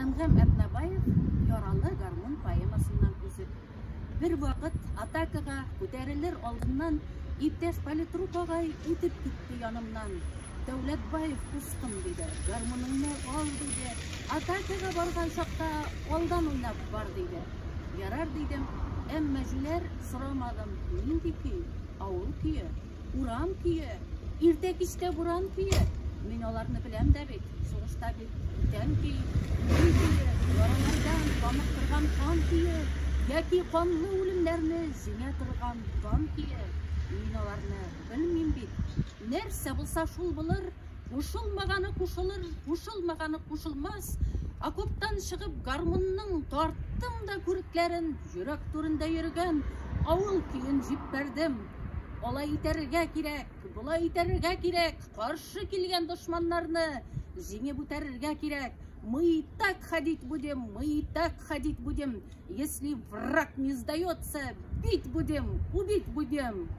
Әнгәм Әтнабаев яралы гармун поэмасыннан үзеп. Бер вакыт атакага күтәрелер алдыннан иптәш политрук агай үтеп китте янымнан. Дәүләтбаев кускын диде, гармуныңны ал диде. Атакага барган чакта алдан уйнап бар диде. Ярар дидем, әмма җүләр сорамадым. Нинди көй? Авыл көе, урам көе, иртә кичтә буран көе. Мин аларны беләм дә бит. Сугышта бит итән көе, яралардан камыктырган кан көе, яки канлы үлемнәрне җиңә торган дан көе. Мин аларны белмим бит. Нәрсә булса шул булыр, кушылмаганы кушылыр, кушылмаганы кушылмас. Окоптан чыгып гармунның тарттым да күрекләрен, йөрәк турында йөргән авыл көен җиппәрдем. Алай итәргә кирәк, булай итәргә кирәк, каршы килгән дошманнарны җиңеп үтәргә кирәк. Мы так ходить будем, мы так ходить будем. Если враг не сдается, бить будем, убить будем.